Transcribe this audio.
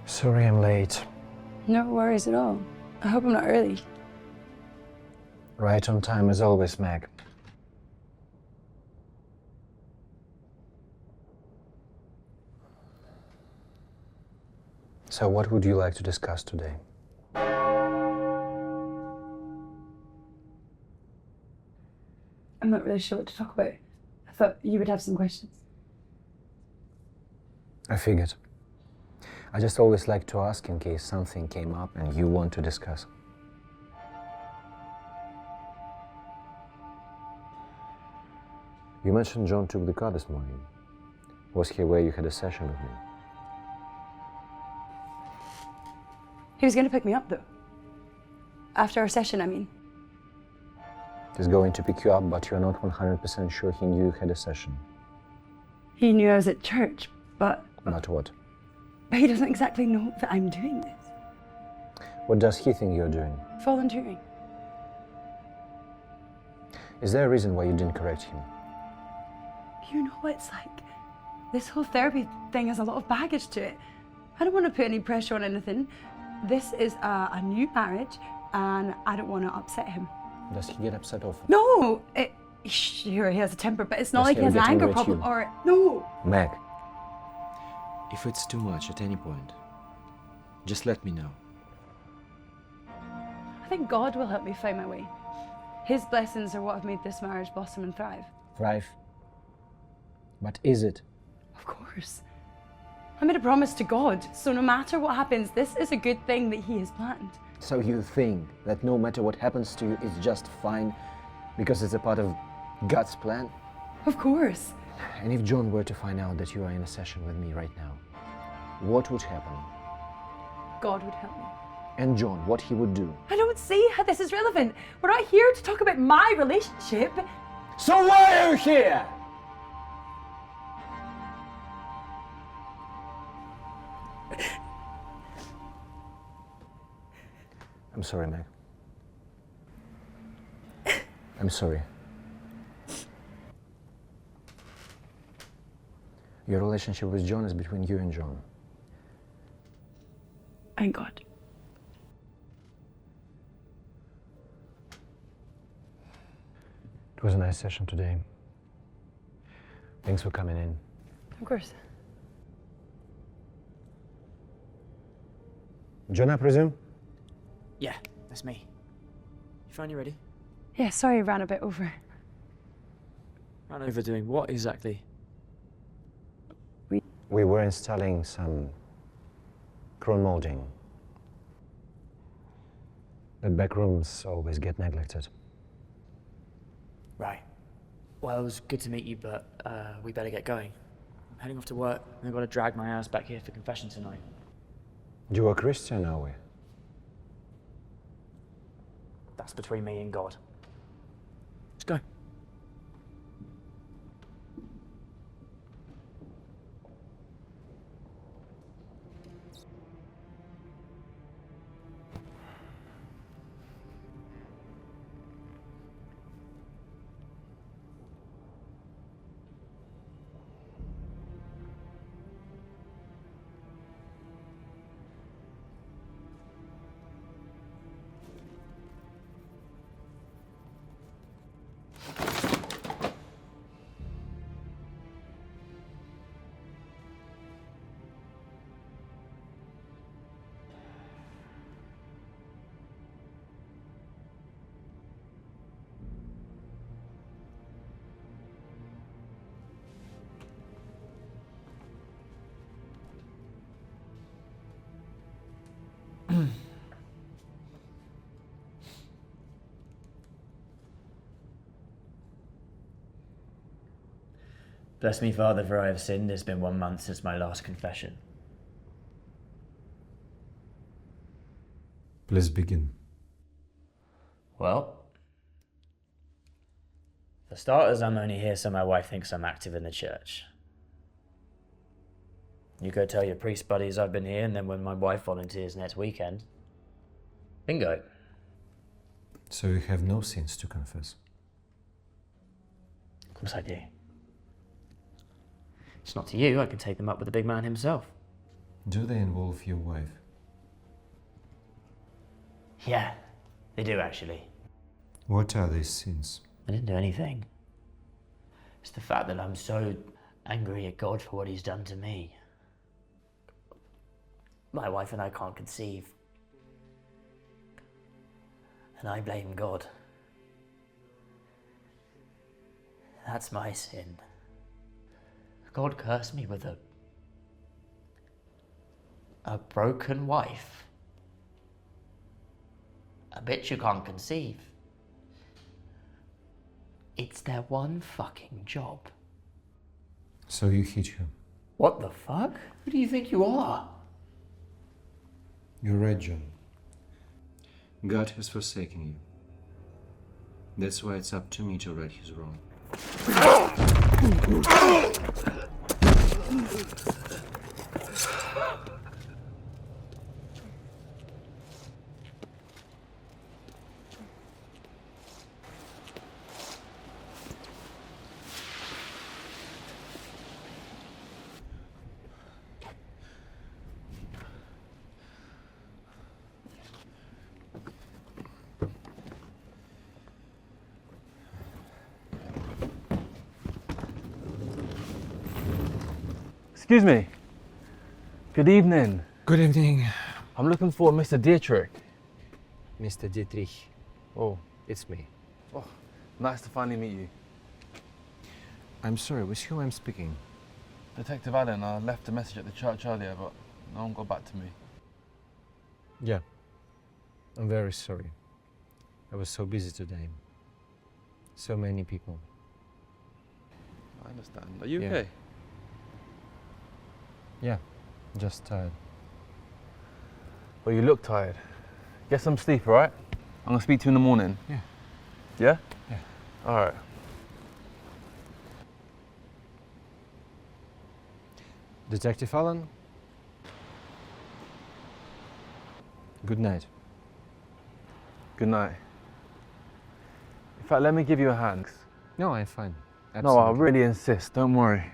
Sorry I'm late. No worries at all. I hope I'm not early. Right on time as always, Meg. So what would you like to discuss today? I'm not really sure what to talk about. I thought you would have some questions. I figured. I just always like to ask in case something came up and you want to discuss. You mentioned John took the car this morning. Was he where you had a session with me? He was going to pick me up, though. After our session, I mean. He's going to pick you up, but you're not 100% sure he knew you had a session. He knew I was at church, but... But what? But he doesn't exactly know that I'm doing this. What does he think you're doing? Volunteering. Is there a reason why you didn't correct him? You know what it's like. This whole therapy thing has a lot of baggage to it. I don't want to put any pressure on anything. This is a new marriage, and I don't want to upset him. Does he get upset often? No! Sure, he has a temper, but it's not like he has an anger problem or... No! Meg, if it's too much at any point, just let me know. I think God will help me find my way. His blessings are what have made this marriage blossom and thrive. Thrive? But is it? Of course. I made a promise to God, so no matter what happens, this is a good thing that He has planned. So you think that no matter what happens to you, it's just fine because it's a part of God's plan? Of course. And if John were to find out that you are in a session with me right now, what would happen? God would help me. And John, what he would do? I don't see how this is relevant. We're not here to talk about my relationship. So why are you here? I'm sorry, Meg. I'm sorry. Your relationship with John is between you and John. And God. It was a nice session today. Thanks for coming in. Of course. John, I presume? Yeah, that's me. You finally ready? Yeah, sorry I ran a bit over. Ran over doing what exactly? We were installing some chrome molding. The back rooms always get neglected. Right. Well, it was good to meet you, but we better get going. I'm heading off to work, and I've got to drag my ass back here for confession tonight. You are Christian, are we? That's between me and God. Let's go. Bless me, Father, for I have sinned. It's been 1 month since my last confession. Please begin. Well, for starters, I'm only here so my wife thinks I'm active in the church. You go tell your priest buddies I've been here, and then when my wife volunteers next weekend, bingo. So you have no sins to confess? Of course I do. It's not to you, I can take them up with the big man himself. Do they involve your wife? Yeah, they do actually. What are these sins? I didn't do anything. It's the fact that I'm so angry at God for what he's done to me. My wife and I can't conceive. And I blame God. That's my sin. God cursed me with a broken wife. A bitch you can't conceive. It's their one fucking job. So you hit her? What the fuck? Who do you think you are? You're right, John. God has forsaken you. That's why it's up to me to right his wrong. Excuse me. Good evening. Good evening. I'm looking for Mr. Dietrich. Mr. Dietrich, Oh, it's me. nice to finally meet you. I'm sorry, with whom I'm speaking? Detective Allen, I left a message at the church earlier, but no one got back to me. Yeah, I'm very sorry. I was so busy today. So many people. I understand. Are you Yeah. okay? Yeah, just tired. Well, you look tired. Get some sleep, all right? I'm gonna speak to you in the morning. Yeah. Yeah? Yeah. All right. Detective Allen? Good night. Good night. In fact, let me give you a hand. No, I'm fine. No, I Absolutely. really insist. Don't worry.